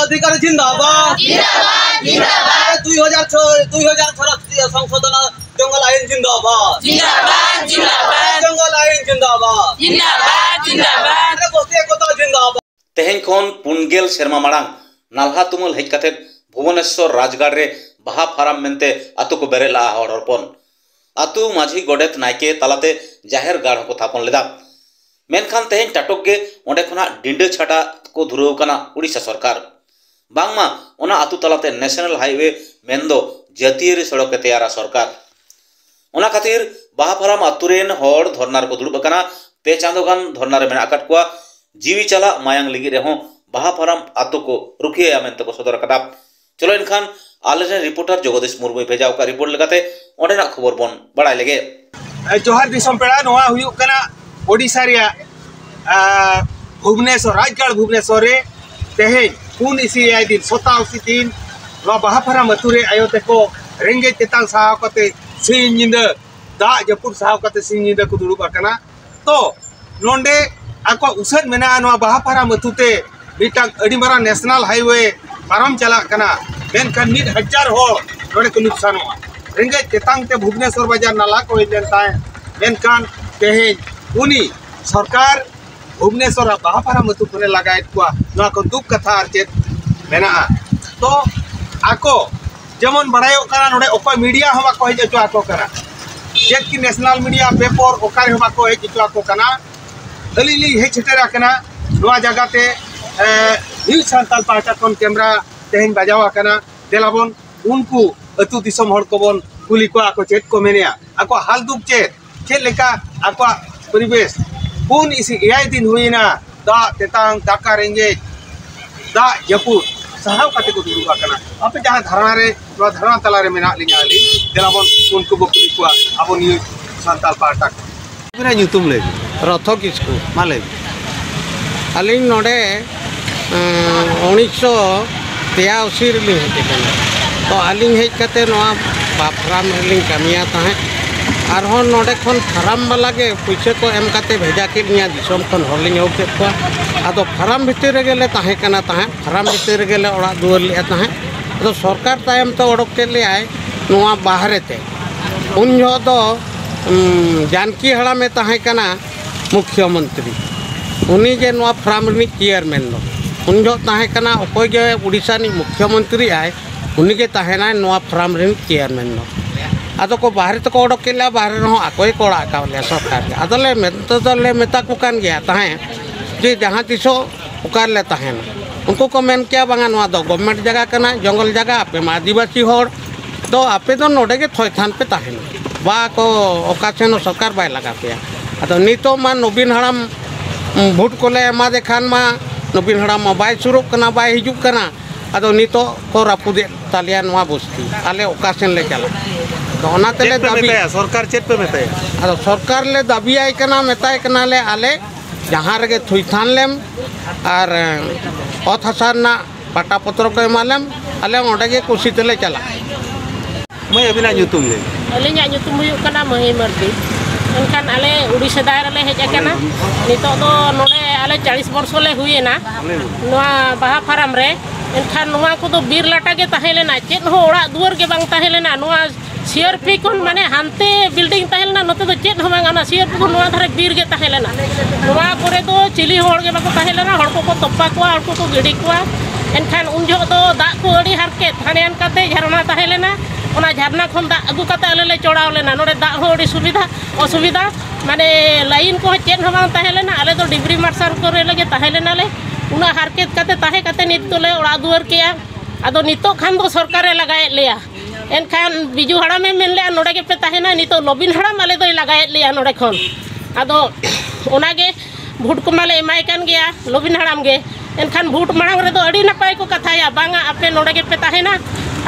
अधिकारी जिंदाबाद जिंदाबाद जिंदाबाद 2006 संशोधन जंगल आईन जिंदाबाद जिंदाबाद जिंदाबाद जंगल आईन जिंदाबाद जिंदाबाद जिंदाबाद जिंदाबाद तेहेन खन पुनगेल सेरमा मांग नालहा तुमुल हेज काते भुवनेश्वर राजगढ़ रे बाहा फाराम मेनते आतु को बेरेला हर हरपन आतु माझी गोडेत नायके तालाते जाहेर गाढ़ को थापन लेदा मेनखान तेहेन टाटक गे ओंडे खना डिंडे छाटा को धुरव कना उड़ीसा सरकार बांगमा ओना आतु तालाते नेशनल हाईवे मेनदो जातीय सड़क के तैयारा सरकार ओना खातिर बाहा फाराम आतुरेन हर धरनार को दुड़ुब कना पे चांदोगान धरनार मेना काट कुआ जीवी चला मायांग लिगी रेहों बाहा फाराम आतु को रुखिया मेनते को सदर कदा चलो इनखान आलेजन रिपोर्टर जगदीश मुर्मू भेजा का रिपोर्ट लगाते ओंडेना खबर बन बड़ाई लगे जोहार दिसम पेड़ा नोआ हुयुग कना ओडिशा रिया भुवनेश्वर राजगढ़ भुवनेश्वर रे तेहेन 19 दिन 87 दिन बाहा फाराम अतुरे आयो तेको रेंगे चेतान साहाव कते सिंह निंदा दा जपुर साहाव कते सिंह निंदा को दुड़ुब कना तो नोंडे आको उसन मेना नोआ बाहा फाराम अतुते मिटांग अडी मारा नेशनल हाईवे पारम चला कना मेनखान 1000 हो नोडे को नुकसान हुआ रेंगे चेतान ते भुवनेश्वर बाजार नाला को हेजन ताए मेनखान तेहेन उनी सरकार भुवनेश्वर बाहा फाराम अतु करे लगायत कुआ नोआ को दुख कथा आरचेत मेना तो आको जेमन बड़ायो करा नोडे ओको मीडिया हवा को हेज जो आको करा जेत की नेशनल मीडिया पेपर ओकारे हवा को हेज जो आको कना अलीली हे छटेरा कना नोआ जगह ते न्यूज़ सांताल पार्टा कोन कैमरा तेहेन बजावा कना देलाबन उनको अतु दिसम हड़ को बन कुली को आको चेत को मेनिया आको हाल दुख चेत लेका आको परिवेश 19 दिन हुईना दा तेतांग दाका रेंगे दा जपुर साहाव काते को दुरुबा कना आपे जहां धरना रे नो धरना तला रे मेना लिंगा आली देलाबन उनको बकुली को आबो न्यूज़ सांताल पार्टा मेरा ᱧᱩᱛᱩᱢ ले रथो किसको माले अलिंग नोडे 1983 रे हेज तो अलिंग हेज काते नोआ फाराम रेलिंग कमिया ताहे आरहों नोडे खन फाराम वाला के पैसे को एम काते भेजा के निया दिसम खन हरलिंग हो के को आदो फाराम भितर रे गेले ताहे कना ताहे फाराम भितर रे गेले ओड़ा दुआर ले ताहे तो सरकार तायम तो ओडक के ले आए नोआ बाहरे ते उन जो दो जानकी हड़ा में ताहे कना मुख्यमंत्री उनी जे नोआ फाराम रि चेयरमैन दो उन जो ताहे कना ओकोय जे उड़ीसा नि मुख्यमंत्री आए उनी के ताहेना नोआ फाराम रि चेयरमैन दो आदो को बाहर तो ओडक के ले बाहर रहो आकोय कोड़ा कावले सरकार के आदले मेतले मेता को कान गया ताहे जे जहां तिसो उकार ले ताहेना उनको को मेन क्या बांगा नोआ दो गवर्नमेंट जगह कना जंगल जगह आपे आदिवासी होड़ तो आपे तो नोडे के थोयथान पे ताहेना बा को ओकासेनो सरकार बाय लगा पे आदो नितो मा नवीन हड़ाम भोट को ले एमा देखान मा नवीन हड़ाम बाय सुरु कना बाय हिजुक कना आदो नितो को रापुदे तालिया नोआ बस्ती आले ओकासेन ले चला तो ओना तेले दाबी सरकार चेत पे मेताय आदो सरकार ले दाबी आय कना मेताय कना ले आले जहां रे थुइथान लेम और अत हसाना पाटा पत्र को एमालेम आले ओंडे के कुसी तेले चला मैं अबिना ᱧᱩᱛᱩᱢ ले अलिंगा ᱧᱩᱛᱩᱢ हुयुग कना मही मर्दी एनखान आले उड़ीसा दायरा ले हेज कना नितो दो नोडे आले 40 वर्ष ले हुएना नोआ बाहा फाराम रे एनखान नोआ को तो बीर लाटा के ताहेलेना चेत हो ओड़ा दुआर के बांग ताहेलेना नोआ सीआरपी कोन माने हानते बिल्डिंग ताहेलेना नते तो चेत हो बांगाना सीआरपी को नोआ धारे बीर के ताहेलेना नोआ करे तो चिली होड़ के बाको ताहेलेना होड़ को तप्पा को होड़ को गिडी को एनखान उन जो दो दा को अड़ी हारके थानेन काते झरना ताहेलेना ओना झरना खन दा अगु काते आले ले चोड़ाव लेना नोडे दा हो अड़ी सुविधा असुविधा माने लाइन को चेन हो बांग ताहेलेना आले तो डिब्री मार्शल करे लगे ताहेलेना ले उना हारकेत काते ताहे काते नित तो ले ओड़ा दुआर किया आदो नितो खान दो सरकारे लगाए लिया एनखान बिजू हड़ा में मेन ले नोडे के पे ताहेना नितो लबिन हड़ा माले दो लगाए लिया नोडे खन आदो ओनागे भोट को माले एमाय कान गया लबिन हड़ाम गे एनखान भोट मांग रे दो अड़ी नपाय को कथाया बांगा आपे नोडे के पे ताहेना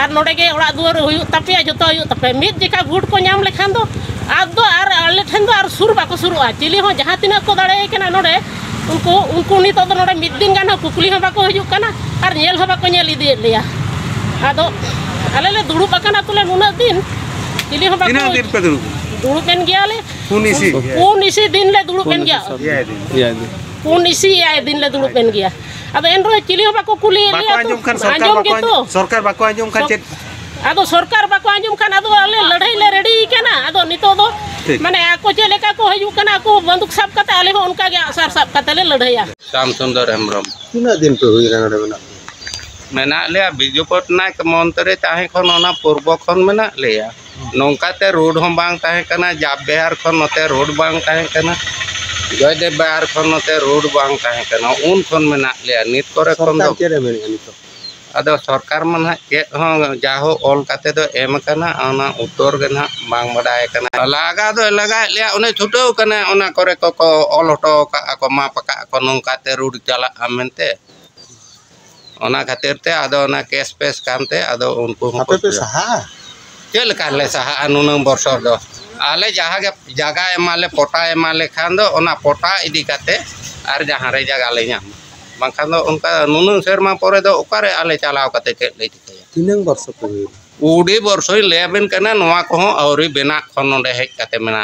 और नोडे के ओड़ा दुआर हुयु तपिया जतो हुयु तपे मित जिका भोट को नाम लेखान दो आदो आर आले ठन दो आर सुर बाको सुरुआ चिली हो जहां तिना को दाड़े कना नोडे उनको नितो दो नोडे मित दिन गाना कुकुली हो बाको हुयु कना और नेल हो बाको नेल इदि लिया आदो आले ले दुड़ुब बकना तुले नुना दिन चिली हो बाको तीन दिन पे दुड़ुब पेन गया ले 19 दिन ले दुड़ुब पेन गया 19 दिन ले दुड़ुब पेन गया ado enro chili bako kuli bako anjum kan सरकार bako anjum kan chet ado सरकार bako anjum kan ado ale ladai le ready kana ado nito do mane ako cheleka ko haju kana ako banduk sab kata ale ho unka ge asar sab kata le ladai ya Sam Sundar Hemrom tina din pe hui kana de mena le Biju Patnaik montre tahe khon ona purbo khon mena le ya nongkate road hom bang tahe kana jab behar khon note road bang tahe kana joyde behar khon note road bang tahe kana un khon mena le nit kore khon do chere meni anito ado sarkar man ke ho jaho ol kate do em kana ona utor ge na bang badai kana laga do laga le one chuto kana ona kore ko ol hoto ka ko ma paka ko nongkate road chala amente ona khatir te ado ona cash pes kante ado unku ape pe saha चल काले सहा अनुनंग बर्षर दो आले जहाँ के जगह एमाले पोटा एमाले खान दो ओना पोटा इदी काते आर जहाँ रे जगह ले ᱧᱟᱢ बांखान दो उनका नुनंग सेरमा परे दो ओकारे आले चलाव काते के ले दिखाया tinang barso pe उडी बर्षोय लेबेन कना नोवा को औरी बेना खन नोंडे हेज काते मेना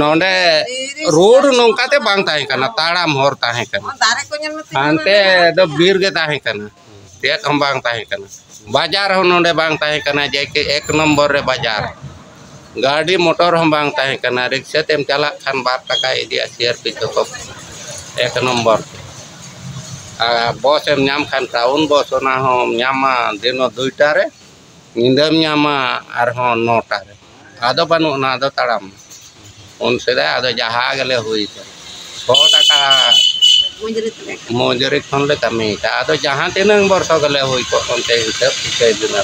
नोंडे रोड नोंकाते बांग ताहे कना ताड़ाम हर ताहे कना हानते दो बीर गे ताहे कना तेत हम बांग ताहे कना बाजार हो नोंडे बांग ताहे कना जेके 1 नंबर रे बाजार गाड़ी मोटर हम बांग ताहे कना रिक्शा तेम चला खान 2 टका इदी सियर पितो को 1 नंबर बस एम नाम खान टाउन बस ओना हम नामा दिनो 2टा रे निंदम नामा आर हो 9टा रे आदो बानु ना आदो ताड़ाम उन सेदा आदो जहा गेले हुई 100 टका मजूरी खन ले कमी आदो जहाँ तीन वर्ष गले हुई को हिसाब दिना